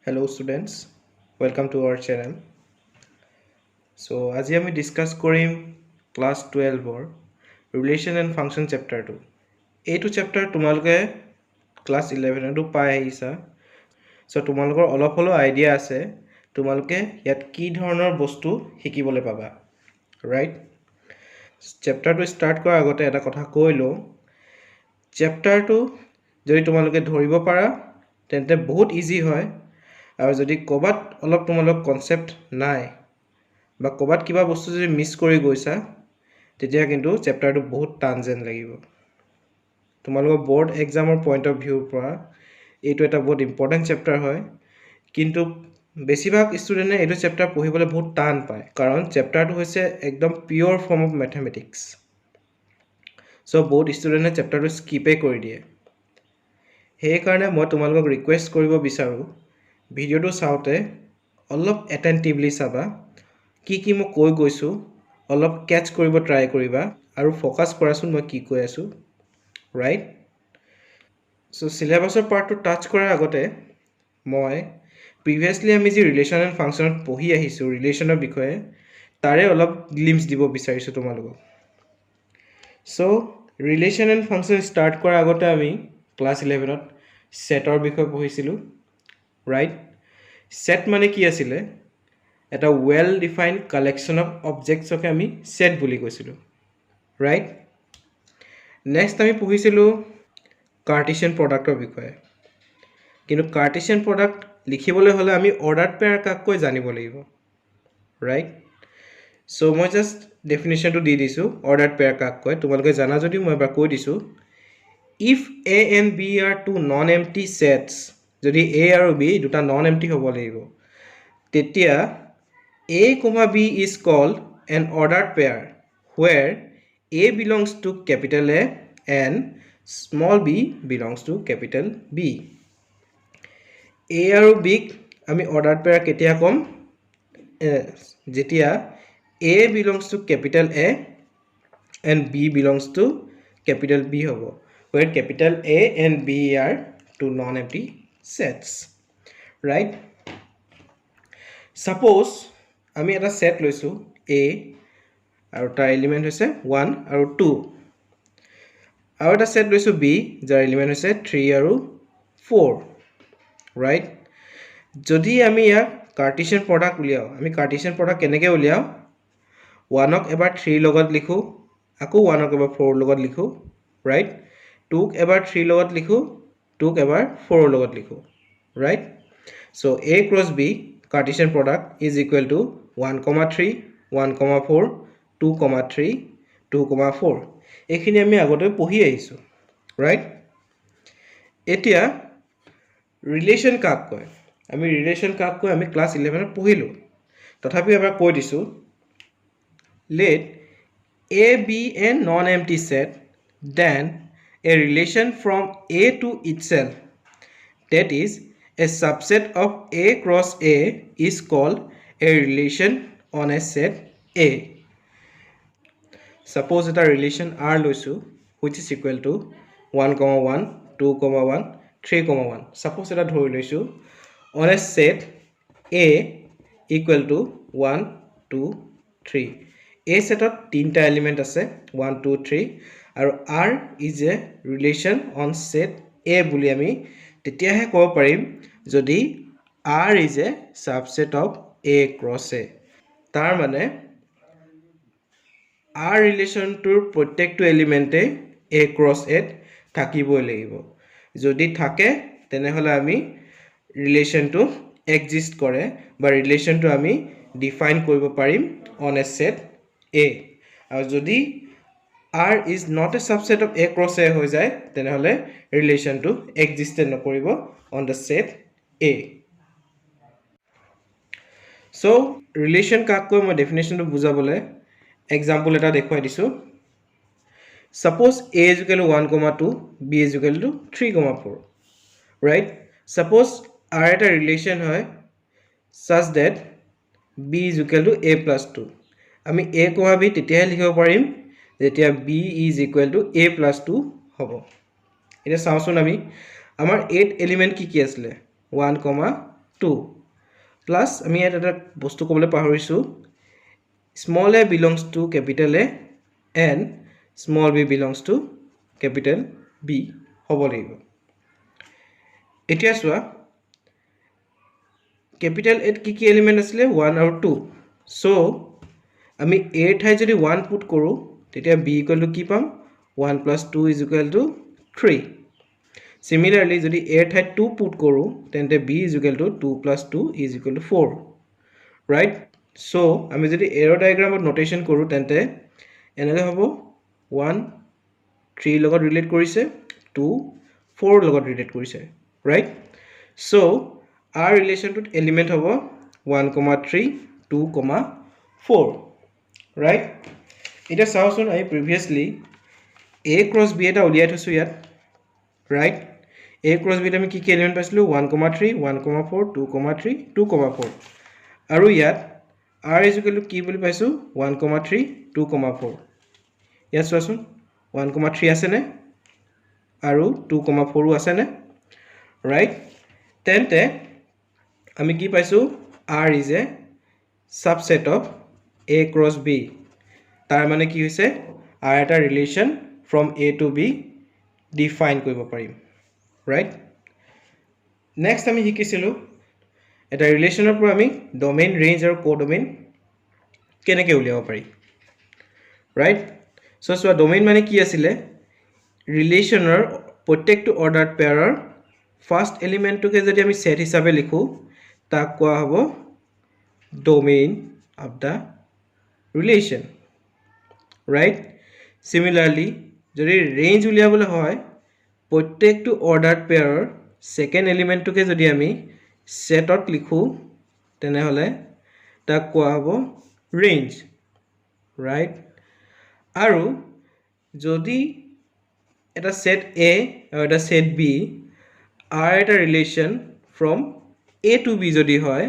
Hello students, welcome to our channel. So আজি আমি discuss কৰিম class 12 relation and function chapter 2 এইটো chapter তোমালোকে ক্লাস 11 টো পাই আহিছা সো তোমালোকৰ অলপ হলো আইডিয়া আছে তোমালোকে ইয়াত কি ধৰণৰ বস্তু শিকিবলৈ পাবা ৰাইট চেপ্টাৰটো ষ্টাৰ্ট কৰাৰ আগতে এটা কথা কৈ লওঁ চেপ্টাৰটো যদি তোমালোকে ধৰিব পাৰা তেন্তে বহুত ইজি হয় আৰু যদি ক'বাত অলপ তোমালোক কনসেপ্ট নাই বা ক'বাত কিবা বস্তু যদি মিস কৰি গৈছা তেতিয়া কিন্তু চেপ্টাৰটো বহুত টান যেন লাগিব তোমালোকৰ বোৰ্ড এক্সামৰ পইণ্ট অফ ভিউৰ পৰা এইটো এটা বহুত ইম্পৰ্টেন্ট চেপ্টাৰ হয় কিন্তু বেছিভাগ ষ্টুডেণ্টে এইটো চেপ্টাৰ পঢ়িবলৈ বহুত টান পায় কাৰণ চেপ্টাৰটো হৈছে একদম পিয়ৰ ফৰ্ম অফ মেথমেটিক্স সো বহুত ষ্টুডেণ্টে চেপ্টাৰটো স্কিপে কৰি দিয়ে সেইকাৰণে মই তোমালোকক ৰিকুৱেষ্ট কৰিব বিচাৰোঁ ভিডিঅ'টো চাওঁতে অলপ এটেণ্টিভলি চাবা কি মই কৈ গৈছোঁ অলপ কেচ কৰিব ট্ৰাই কৰিবা আৰু ফ'কাছ কৰাচোন মই কি কৈ আছোঁ ৰাইট সো সিলেবাসৰ পাৰ্টটো টাচ কৰাৰ আগতে মই প্ৰিভিয়াছলি আমি যি ৰিলেশ্যন এণ্ড ফাংচনত পঢ়ি আহিছোঁ ৰিলেশ্যনৰ বিষয়ে তাৰে অলপ গ্লিম্পছ দিব বিচাৰিছোঁ তোমালোকক so relation and function start কৰাৰ আগতে আমি ক্লাছ 11ত সেটৰ বিষয়ে পঢ়িছিলোঁ ৰাইট সেট মানে কি আছিলে এটা ওয়েল ডিফাইন্ড কালেকশ্যন অফ অবজেক্টছকে আমি সেট বুলি কৈছিলোঁ ৰাইট নেক্সট আমি পঢ়িছিলোঁ কাৰ্টেছিয়ান প্ৰডাক্টৰ বিষয়ে কিন্তু কাৰ্টেছিয়ান প্ৰডাক্ট লিখিবলৈ হ'লে আমি অৰ্ডাৰ পেয়াৰ কাককৈ জানিব লাগিব ৰাইট সো মই জাষ্ট ডেফিনেশ্যনটো দি দিছোঁ অৰ্ডাৰ পেয়াৰ কাককৈ তোমালোকে জানা যদিও মই এবাৰ কৈ দিছোঁ if A and B are two non empty sets যদি এ আৰু বি দুটা নন এমটি হ'ব লাগিব তেতিয়া A, B is called an ordered pair where A belongs to capital A and small b belongs to capital B. A আৰু B আমি ordered pair কেতিয়া কম যেতিয়া A belongs to capital A and B belongs to capital B হ'ব where capital A and B are two non-empty sets right suppose আমি এটা set লৈছো A আৰু তাৰ এলিমেন্ট হৈছে 1 আৰু 2 আৰু এটা সেট লৈছো B যাৰ এলিমেন্ট হৈছে 3 আৰু 4 ৰাইট যদি আমি ইয়াক কাৰ্টেছিয়ান প্ৰডাক্ট উলিয়াও আমি কাৰ্টেছিয়ান প্ৰডাক্ট কেনেকৈ উলিয়াও 1ক এবাৰ 3 লগত লিখো আকৌ 1ক এবাৰ 4 লগত লিখো ৰাইট 2ক এবাৰ 3 লগত লিখো 2ক এবাৰ 4 লগত লিখো right so A cross B Cartesian product is equal to 1, 3, 1, 4, 2, 3, 2, 4. এইখিনি আমি আগতে পঢ়ি আহিছো ৰাইট এতিয়া ৰিলেশ্যন কাক কয় আমি ৰিলেশ্যন কাক কয় আমি ক্লাছ 11 ত পঢ়িলো তথাপি এবাৰ কৈ দিছো let A be a non-empty set then a relation from A to itself that is a subset of A cross A is called a relation on a set A. Suppose এটা relation R লৈছো which is equal to 1, 1, 2, 1, 3, 1. Suppose এটা ধৰি লৈছো on a set A equal to 1, 2, 3. A setত তিনটা element আছে 1, 2, 3 আৰু R is a relation on set A বুলি আমি তেতিয়াহে ক'ব পাৰিম যদি R is a subset of A cross A তাৰ মানে R ৰিলেশ্যনটোৰ প্ৰত্যেকটো এলিমেন্টে A cross A থাকিবই লাগিব যদি থাকে তেনেহলে আমি ৰিলেশ্যনটো এক্সিষ্ট কৰে বা ৰিলেশ্যনটো আমি ডিফাইন কৰিব পাৰিম on a set A আৰু যদি R is not a subset of A cross A হৈ যায় তেনেহলে ৰিলেশ্যনটো এক্সিষ্ট নকৰিব on the set A so relation কাককৈ মই ডেফিনেশ্যনটো বুজাবলে এক্সাম্পল এটা দেখুৱাই দিছো suppose A is equal to 1, 2 B is equal to 3, 4 right suppose R এটা relation হয় such that B is equal to A plus 2 আমি A, B তেতিয়াহে লিখিব পাৰিম যেতিয়া B is equal to A plus 2 হ'ব এটা চাওঁচোন আমি আমাৰ 8 এলিমেন্ট কি কি আছিলে 1, 2 প্লাছ আমি ইয়াত এটা বস্তু ক'বলৈ পাহৰিছোঁ small a belongs to capital A and small b belongs to capital B হ'ব লাগিব এতিয়া চোৱা capital A কি এলিমেন্ট আছিলে 1 আৰু 2 so আমি a ঠাই যদি 1 পুট কৰো তেতিয়া b ইকুৱেল টু কি পাম 1 plus 2 is equal to 3 similarly যদি a ঠাই 2 পুট কৰো তেন্তে b is equal to 2 plus 2 is equal to 4 right so আমি যদি arrow diagram of notation কৰো তেন্তে এনেকৈ হ'ব 1 3 লগত ৰিলেট কৰিছে 2 4 লগত ৰিলেট কৰিছে right so our relation to element হ'ব 1 3 2 4 right এটা চাওচোন আমি previously a cross b এটা উলিয়াই থৈছো ইয়াত right a cross b ত আমি কি এলিমেন্ট পাইছিলো 1 3 1 4 2 3 2 4 আৰু ইয়াত r is equal to কি বুলি পাইছো 1 3 2 4 ইয়াত চোৱাচোন 1 3 আছে নে আৰু 2 4 আছে নে right তেন্তে আমি কি পাইছো r is a subset of a cross b তাৰ মানে কি হৈছে r এটা relation from a to b define কৰিব পাৰিম right next আমি শিকিছিলো এটা ৰিলেচনৰ পৰা আমি ডোমেইন ৰেঞ্জ আৰু কোডোমেইন কেনেকৈ উলিয়াব পাৰি right so ডোমেইন মানে কি আছিল ৰিলেচনৰ প্ৰত্যেকটো অৰ্ডাৰ পেয়াৰৰ ফাৰ্স্ট এলিমেন্টটোকে যদি আমি সেট হিচাপে লিখো তাক কোৱা হ'ব domain of the relation right similarly যদি ৰেঞ্জ উলিয়াবলৈ হয় প্ৰত্যেকটো অৰ্ডাৰ পেয়াৰৰ সেকেন্ড এলিমেন্টটোকে যদি আমি সেটত লিখো তেনেহলে তাক কোৱা হ'ব ৰেঞ্জ right আৰু যদি এটা সেট A আৰু এটা সেট B are এটা relation from A to B যদি হয়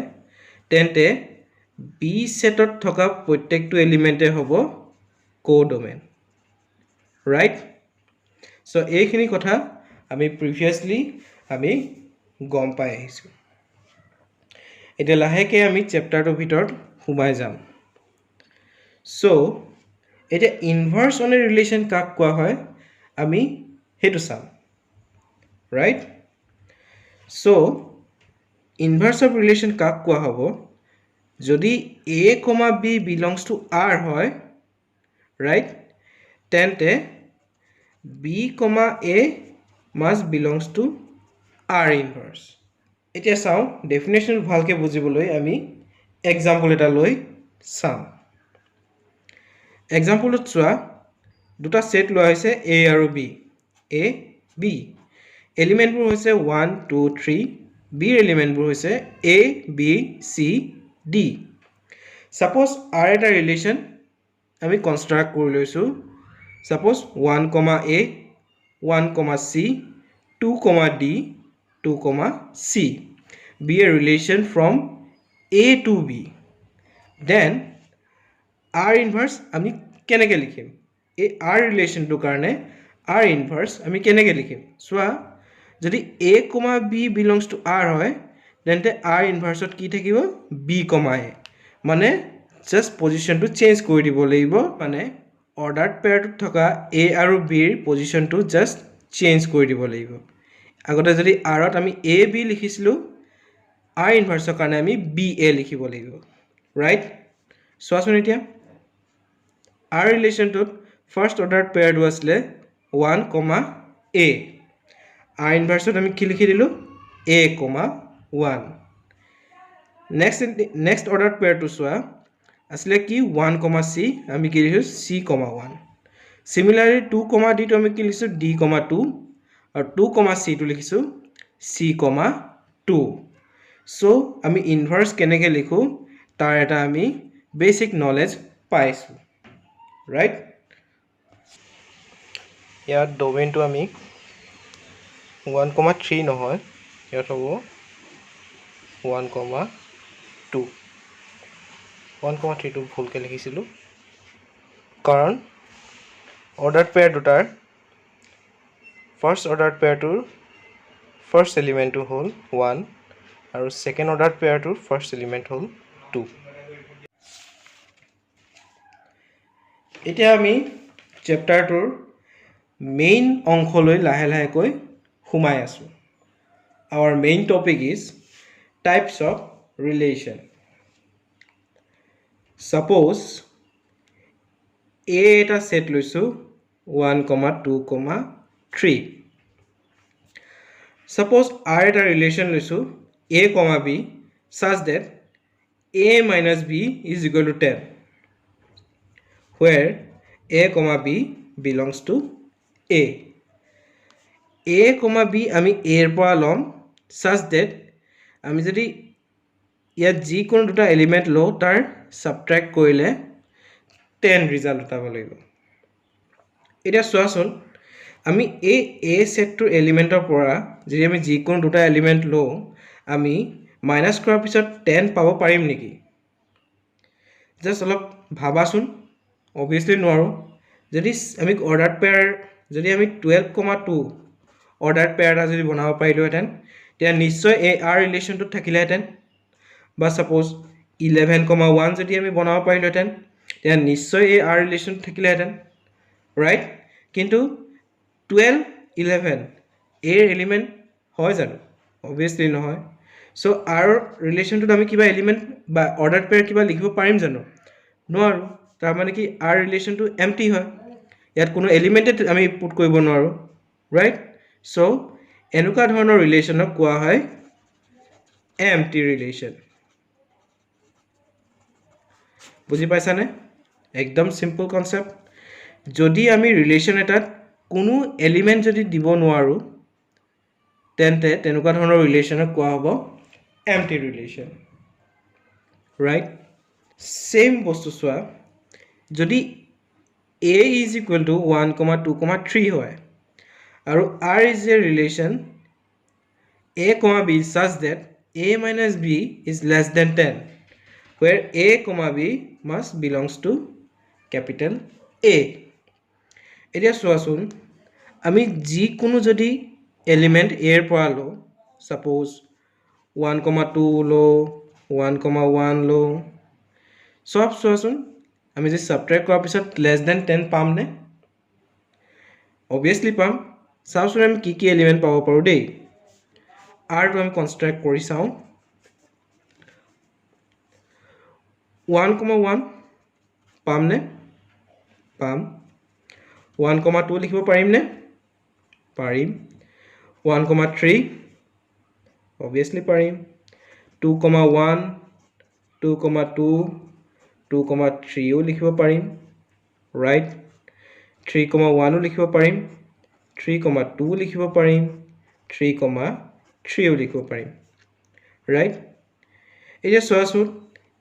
তেন্তে B সেটত থকা প্ৰত্যেকটো এলিমেন্টে হ'ব কোডোমেইন right so এইখিনি কথা আমি previously আমি গম পাই আহিছো এটা লাহেকে আমি চ্যাপ্টাৰটোৰ ভিতৰত সোমাই যাম so এটা ইনভাৰ্স অন এ ৰিলেচন কাক কোৱা হয় আমি হেতু চাম right so inverse of relation কাক কোৱা হ'ব যদি a, b belongs to r হয় right তেন্তে b, a must belongs to r inverse এতিয়া চাও ডেফিনেশন ভালকে বুজিবলৈ আমি এক্সাম্পল এটা লৈ চাম এক্সাম্পলত চোৱা দুটা সেট লোৱা হৈছে a আৰু b a b এলিমেন্টবোৰ হৈছে 1 2 3 b এলিমেন্টবোৰ হৈছে a b c d suppose r এটা ৰিলেচন আমি কনস্ট্ৰাক্ট কৰি লৈছো suppose 1 a 1 c 2 d 2 c be a relation from a to b then r inverse আমি কেনেকৈ লিখিম এই r ৰিলেচন টু কাৰণে r inverse আমি কেনেকৈ লিখিম সোৱা যদি a, b belongs to r হয় তেন্তে r inverse ত কি থাকিব b, a মানে জাস্ট পজিশনটো চেঞ্জ কৰি দিব লাগিব মানে অৰ্ডাৰড পেয়াৰটোত থকা a আৰু b ৰ পজিশনটো জাস্ট চেঞ্জ কৰি দিব লাগিব আগতে যদি r ত আমি a b লিখিছিলো r inverse ৰ কাৰণে আমি b a লিখিব লাগিব ৰাইট সোৱাচোন এতিয়া r ৰিলেচনটোত ফাৰ্স্ট অৰ্ডাৰড পেয়াৰটো আছিল 1 a r inverse ত আমি কি লিখি দিলো a, 1 next ordered pair to soa asle ki 1 c ami ki likhio c 1 similarly 2 d to ami ki likhisu d 2 aur 2 c to likhisu c 2 so ami inverse keneke likhu tar eta ami basic knowledge paisu right ya domain to ami 1 3 নহয় ইয়াত হ'ব 1 2 1 3 ভুলকে লিখিছিলো কাৰণ order pair দুটাৰ first order পেয়াৰটোৰ first এলিমেন্টটো হ'ল 1 আৰু second order পেয়াৰটোৰ first element হ'ল 2 এতিয়া আমি চেপ্টাৰটোৰ মেইন অংশলৈ লাহে লাহেকৈ সোমাই আছো our main topic is types of relation suppose a eta set loisu 1 2 3 suppose r eta relation loisu a b such that a minus b is equal to 10 where a b belongs to a b আমি a এর পৰা লম such that আমি যদি ইয়াত যি কোনো দুটা এলিমেন্ট লো তাৰ সাবট্ৰাক্ট কৰিলে 10 ৰিজাল্ট উঠাব লাগিব এটা চোৱাচোন আমি এই a সেটটোৰ এলিমেন্টৰ পৰা যদি আমি যি কোনো দুটা এলিমেন্ট লো আমি মাইনাস কৰাৰ পিছত 10 পাব পাৰিম নেকি জাস্ট অলপ ভাবাচোন obviously নোৱাৰো যদি আমি অৰ্ডাৰ পেয়াৰ যদি আমি 12,2 অৰ্ডাৰ পেয়াৰ এটা যদি বনাব পাৰিলোহেঁতেন তেতিয়া নিশ্চয় এই r ৰিলেশনটো থাকিলেহেঁতেন বা সাপোজ 11,1 যদি আমি বনাব পাৰিলোহেঁতেন তেতিয়া নিশ্চয় এই r ৰিলেশন থাকিলেহেঁতেন ৰাইট কিন্তু 12 11 এৰ এলিমেন্ট হয় জানো obviously নহয় সো r ৰিলেশনটোত আমি কিবা এলিমেন্ট বা অৰ্ডাৰ পেয়াৰ কিবা লিখিব পাৰিম জানো নোৱাৰো তাৰ মানে কি r ৰিলেশনটো এম্পটি হয় ইয়াত কোনো এলিমেন্টে আমি পুট কৰিব নোৱাৰো ৰাইট সো এনেকুৱা ধৰণৰ ৰিলেশনক কোৱা হয় এম্পটি ৰিলেশন বুজি পাইছানে একদম সিম্পল কনসেপ্ট যদি আমি ৰিলেশন এটাত কোনো এলিমেন্ট যদি দিব নোৱাৰো তেন্তে তেনেকুৱা ধৰণৰ ৰিলেশনক কোৱা হ'ব এম্পটি ৰিলেশন ৰাইট সেম বস্তু চোৱা যদি a is equal to 1 2 3 হয় আৰু r is a relation a b such that a minus b is less than 10 where a b must belongs to capital A এতিয়া চোৱাচোন আমি যি কোনো যদি এলিমেন্ট a এৰ পৰা লো সাপোজ 1 2 লো 1 1 লো সব চোৱাচোন আমি যে সাবট্ৰাক্ট কৰাৰ পিছত less than 10 পাম নে obviously পাম চাওচোন আমি কি এলিমেন্ট পাব পাৰো দেই r টো আমি কনস্ট্ৰাক্ট কৰি চাও 1 1 পাম নে পাম 1 2 লিখিব পাৰিম নে পাৰিম 1 3 obviously পাৰিম 2 1 2 2 2 3 ও লিখিব পাৰিম ৰাইট 3 1 ও লিখিব পাৰিম 3 2 লিখিব পাৰিম 3 3 ও লিখিব পাৰিম ৰাইট এতিয়া চোৱাচোন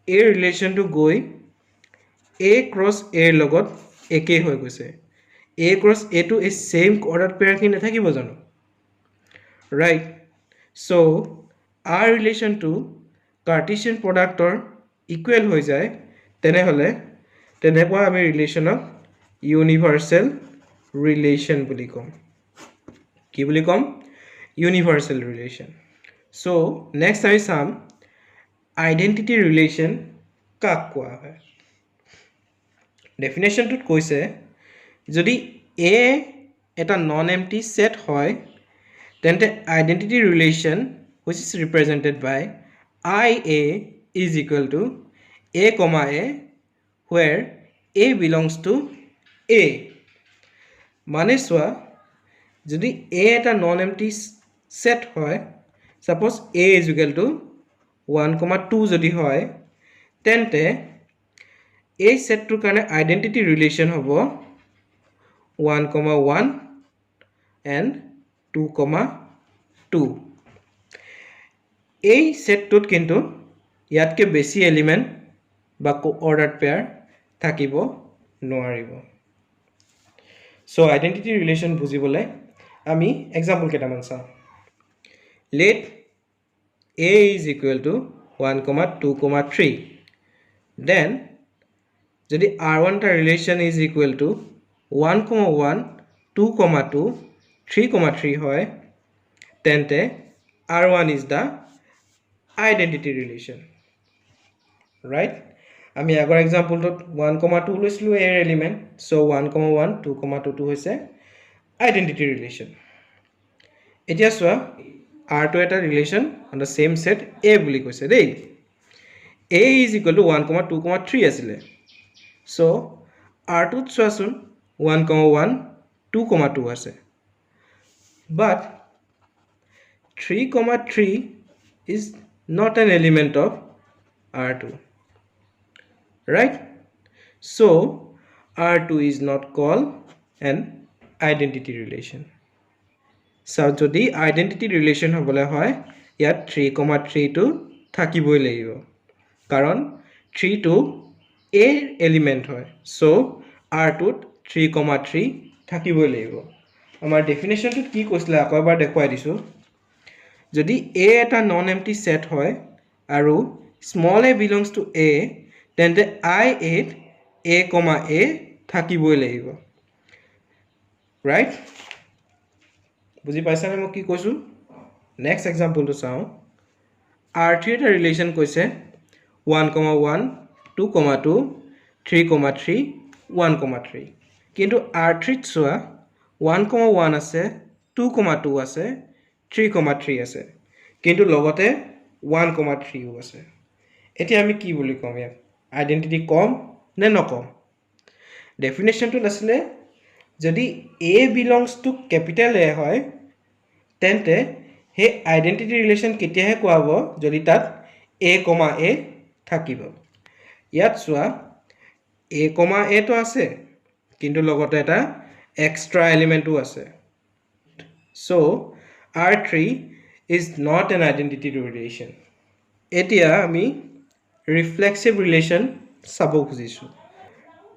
a ৰিলেশন টু গৈ a ক্ৰস a ৰ লগত একে হৈ গৈছে a cross a to a same order pair কি নাথাকিব জানো right so r relation to cartesian প্ৰডাক্টৰ ইকুৱেল হৈ যায় তেনেহলে তেনেকুৱা আমি ৰিলেশনক ইউনিভাৰ্সাল ৰিলেশন বুলি কম কি বুলি কম ইউনিভাৰ্সাল ৰিলেশন সো নেক্সট আমি চাম আইডেন্টিটি ৰিলেশন কাক কোৱা হয় ডেফিনেশনটোত কৈছে যদি a এটা নন এম্পটি সেট হয় তেন্তে identity relation which is represented by ia is equal to a where a belongs to a মানে সোয়া যদি a এটা নন এম্পটি সেট হয় suppose a is equal to 1 2 যদি হয় তেন্তে এই সেটটোৰ কাৰণে আইডেন্টিটি ৰিলেশন হ'ব 1 1 and 2 2 এই সেটটোত কিন্তু ইয়াতকে বেছি এলিমেন্ট বা অৰ্ডাৰ পেয়াৰ থাকিব নোৱাৰিব সো আইডেন্টিটি ৰিলেশন বুজিবলৈ আমি এক্সাম্পল কেইটামান চাওঁ let a is equal to 1 2 3 then যদি r1 টা ৰিলেশন is equal to 1 1 2 2 3 3 হয় তেন্তে r1 is the identity relation right আমি আগৰ এক্সাম্পলটোত 1,2 লৈছিলোঁ এৰ এলিমেণ্ট চ' 1,1 2,2 হৈছে আইডেন্টিটি ৰিলেশ্যন এতিয়া চোৱা R2 এটা relation on the same set A বুলি কৈছে দেই A is equal to 1,2,3 আছিলে চ' R2ত চোৱাচোন 1,1 2,2 আছে but 3,3 is not an element of R2 right so R2 is not called an identity relation so যদি identity relation হ'বলৈ হয় ইয়াত 3,3 টো থাকিবই লাগিব কাৰণ 3 টো A এলিমেন্ট হয় so R2 ত 3,3 থাকিবই লাগিব আমাৰ ডেফিনেশ্যনটো কি কৈছিলে আকৌ এবাৰ দেখুৱাই দিছো যদি A এটা নন এম্পটি সেট হয় আৰু small a belongs to A তেন্তে I8 A, A থাকিবই লাগিব right বুজি পাইছানে মই কি কৈছো নেক্সট এক্সাম্পলটো চাওঁ R3 এটা ৰিলেশ্যন কৈছে 1,1 2,2 3,3 1,3 কিন্তু R3 ত চোৱা 1,1 আছে 2,2 আছে 3,3 আছে কিন্তু লগতে 1,3 আছে এতিয়া আমি কি বুলি কম ইয়াক আইডেন্টিটি কম নে নকম ডেফিনেশ্যনটো আছিলে যদি A belongs to capital A হয় তেন্তে হে আইডেন্টিটি ৰিলেশ্যন কেতিয়াহে কোৱা হ'ব যদি তাত A, A থাকিব ইয়াত চোৱা A, A তো আছে কিন্তু লগতে এটা এক্সট্ৰা এলিমেন্টও আছে so R3 is not an identity relation এতিয়া আমি ৰিফ্লেক্সিভ ৰিলেশ্যন চাব খুজিছো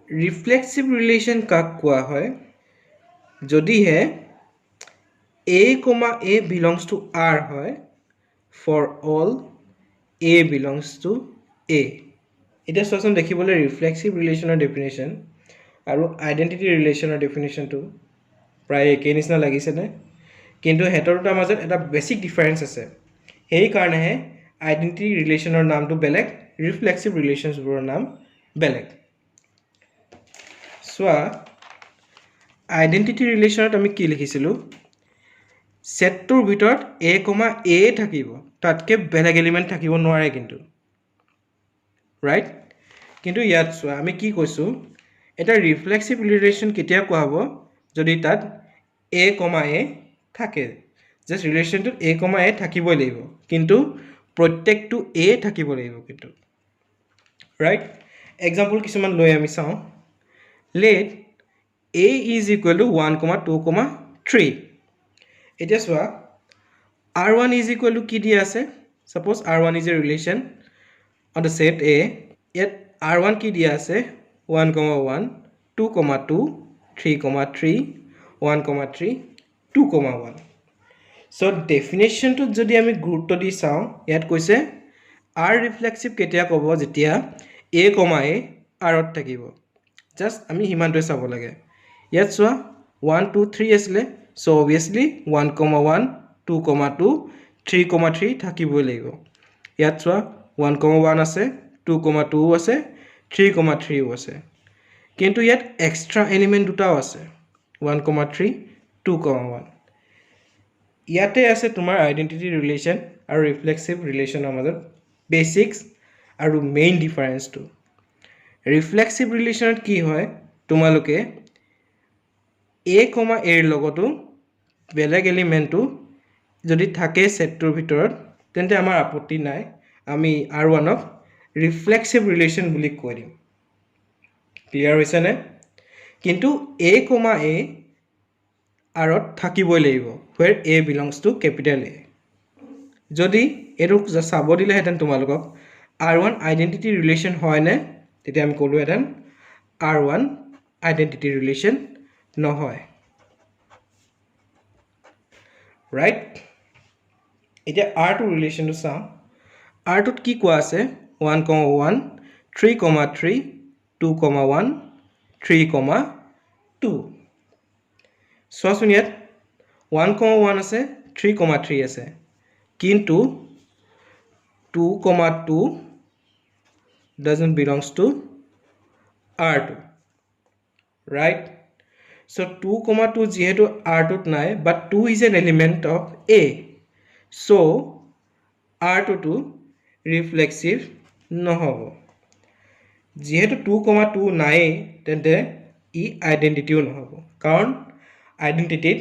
ৰিফ্লেক্সিভ ৰিলেশ্যন কাক কোৱা হয় যদিহে A, A belongs to R হয় for all A belongs to A এতিয়া চোৱাচোন দেখিবলৈ ৰিফ্লেক্সিভ ৰিলেশ্যনৰ ডেফিনেশ্যন আৰু আইডেন্টিটি ৰিলেশ্যনৰ ডেফিনেশ্যনটো প্ৰায় একেই নিচিনা লাগিছেনে কিন্তু হেতৰ দুটাৰ মাজত এটা বেছিক ডিফাৰেন্স আছে সেই কাৰণেহে আইডেন্টিটি ৰিলেশ্যনৰ নামটো বেলেগ ৰিফ্লেক্সিভ ৰিলেশ্যনছবোৰৰ নাম বেলেগ চোৱা আইডেন্টিটি ৰিলেশ্যনত আমি কি লিখিছিলোঁ সেটটোৰ ভিতৰত A, A থাকিব তাতকে বেলেগ এলিমেন্ট থাকিব নোৱাৰে কিন্তু ৰাইট কিন্তু ইয়াত চোৱা আমি কি কৈছো এটা ৰিফ্লেক্সিভ ৰিলেশ্যন কেতিয়া কোৱা হ'ব যদি তাত A, A থাকে জাস্ট ৰিলেশ্যনটোত A, A থাকিবই লাগিব কিন্তু প্ৰত্যেকটো A থাকিব লাগিব কিন্তু ৰাইট এক্সাম্পল কিছুমান লৈ আমি চাওঁ let A is equal to 1,2,3 এতিয়া চোৱা R1 is equal to কি দিয়া আছে suppose R1 is a relation on the set A yet R1 কি দিয়া আছে 1,1 2,2 3,3 1,3 2,1 so definition to যদি আমি গুৰুত্ব দি চাওঁ ইয়াত কৈছে R reflexive কেতিয়া ক'ব যেতিয়া A, A R ত থাকিব জাস্ট আমি হিমানটোৱে চাব লাগে ইয়াত চোৱা 1 2 3 আছিলে so obviously 1,1 2,2 3,3 থাকিবই লাগিব ইয়াত চোৱা 1,1 আছে 2,2 আছে 3,3 আছে কিন্তু ইয়াত এক্সট্ৰা এলিমেন্ট দুটাও আছে 1,3 2,1 ইয়াতে আছে তোমাৰ আইডেন্টিটি ৰিলেশ্যন আৰু ৰিফ্লেক্সিভ ৰিলেশ্যনৰ মাজত বেসিক্স আৰু মেইন ডিফাৰেন্সটো ৰিফ্লেক্সিভ ৰিলেশ্যনত কি হয় তোমালোকে A, A ৰ লগতো বেলেগ এলিমেন্টটো যদি থাকে সেটটোৰ ভিতৰত তেন্তে আমাৰ আপত্তি নাই আমি R1 ক ৰিফ্লেক্সিভ ৰিলেশ্যন বুলি কৈ দিম ক্লিয়াৰ হৈছে নে কিন্তু A, A R ত থাকিবই লাগিব where A belongs to capital A যদি এটো চাব দিলে হেতেন তোমালোকক R1 আইডেন্টিটি ৰিলেশ্যন হয় নে তেতিয়া আমি ক'লো হেতেন R1 আইডেন্টিটি ৰিলেশ্যন নহয় ৰাইট এতিয়া R2 ৰিলেশ্যনটো চাওঁ R2 ত কি কোৱা আছে 1,1 3,3 2,1 3,2 চোৱাচোন ইয়াত 1,1 আছে 3,3 আছে কিন্তু 2, 2 doesn't belongs to R2, right? So 2, 2 যেহেতু R2 নাই, but 2 is an element of A. So R2 to reflexive নহব। যেহেতু 2, 2 নাই তেন্তে ই আইডেন্টিটিও নহব, কাৰণ আইডেন্টিটিত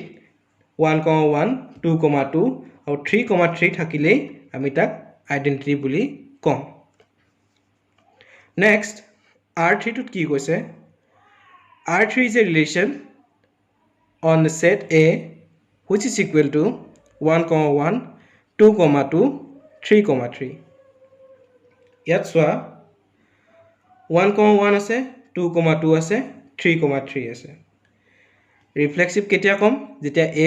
1, 1, 2, 2 আৰু 3, 3 থাকিলেই আমি তাক আইডেন্টিটি বুলি কম। নেক্সট R3 টোত কি কৈছে? R3 is a relation on the set A which is equal to 1, 1, 2, 2, 3, 3. ইয়াত চোৱা 1, 1 আছে, 2, 2 আছে, 3, 3 আছে। ৰিফ্লেক্সিভ কেতিয়া কম? যেতিয়া A,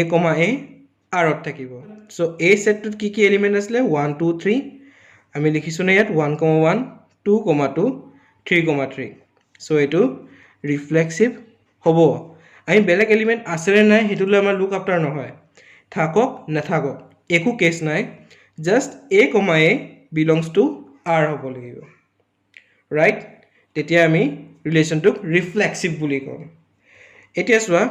A Rত থাকিব। সো এই সেটটোত কি এলিমেন্ট আছিলে? 1, 2, 3। আমি লিখিছোঁ নে ইয়াত 1, 1, 2, 2, 3, 3। সো এইটো ৰিফ্লেক্সিভ হ'ব। আমি বেলেগ এলিমেন্ট আছে নে নাই হেতুলৈ আমাৰ লুক আফটাৰ নহয়। থাকক নাথাকক একো কেছ নাই, just A, A belongs to R হ'ব লাগিব, ৰাইট? তেতিয়া আমি ৰিলেশ্যনটোক ৰিফ্লেক্সিভ বুলি কওঁ। এতিয়া চোৱা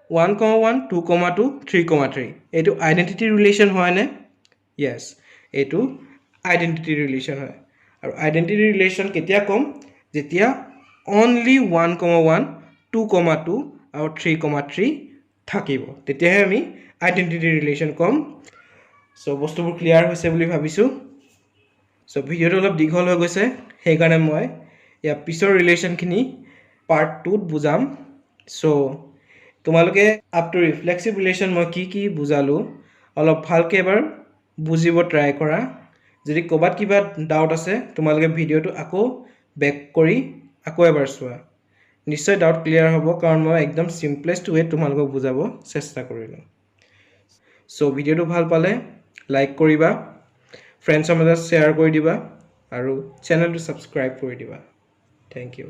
1, 1, 2, 2, 3, 3 এইটো আইডেন্টিটি ৰিলেশ্যন হয়নে? য়েছ, এইটো আইডেন্টিটি ৰিলেশ্যন হয়। আৰু আইডেন্টিটি ৰিলেশ্যন কেতিয়া ক'ম? যেতিয়া অনলি 1, 1, 2, 2 আৰু 3, 3 থাকিব, তেতিয়াহে আমি আইডেন্টিটি ৰিলেশ্যন ক'ম। সো বস্তুবোৰ ক্লিয়াৰ হৈছে বুলি ভাবিছোঁ। সো ভিডিঅ'টো অলপ দীঘল হৈ গৈছে, সেইকাৰণে মই ইয়াৰ পিছৰ ৰিলেশ্যনখিনি পাৰ্ট 2ত বুজাম। সো তোমালোকে আপ টু ৰিফ্লেক্সিভ ৰিলেশ্যন মই কি বুজালোঁ অলপ ভালকৈ এবাৰ বুজিব ট্ৰাই কৰা। যদি ক'ৰবাত কিবা ডাউট আছে তোমালোকে ভিডিঅ'টো আকৌ বেক কৰি আকৌ এবাৰ চোৱা, নিশ্চয় ডাউট ক্লিয়াৰ হ'ব, কাৰণ মই একদম চিম্পলেষ্ট ৱেত তোমালোকক বুজাব চেষ্টা কৰিলোঁ। সো ভিডিঅ'টো ভাল পালে লাইক কৰিবা, ফ্ৰেণ্ডছৰ মাজত শ্বেয়াৰ কৰি দিবা আৰু চেনেলটো ছাবস্ক্ৰাইব কৰি দিবা। Thank U.